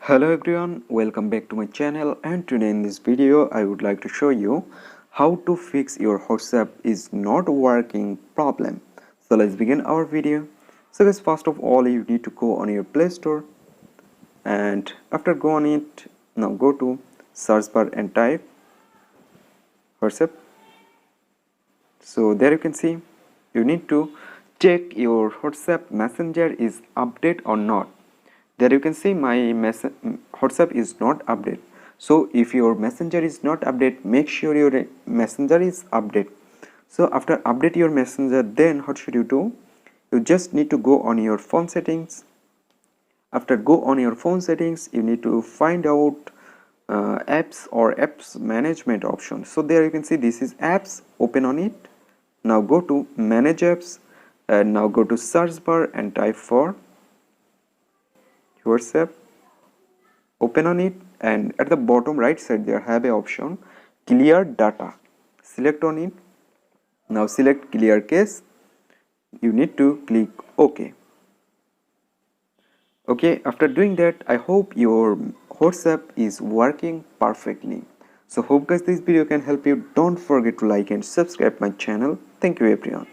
Hello everyone, welcome back to my channel, and today in this video I would like to show you how to fix your WhatsApp is not working problem. So let's begin our video. So guys, first of all you need to go on your Play Store, and after go on it, now go to search bar and type WhatsApp. So there you can see you need to check your WhatsApp Messenger is update or not. There you can see my WhatsApp is not update. So if your Messenger is not update, make sure your Messenger is update. So after update your Messenger, then what should you do? You just need to go on your phone settings. After go on your phone settings, you need to find out apps or apps management option. So there you can see this is apps, open on it. Now go to manage apps, and now go to search bar and type for WhatsApp, open on it, and at the bottom right side there have a option clear data. Select on it. Now select clear cache. You need to click OK. Okay, after doing that, I hope your WhatsApp is working perfectly. So hope guys this video can help you. Don't forget to like and subscribe my channel. Thank you everyone.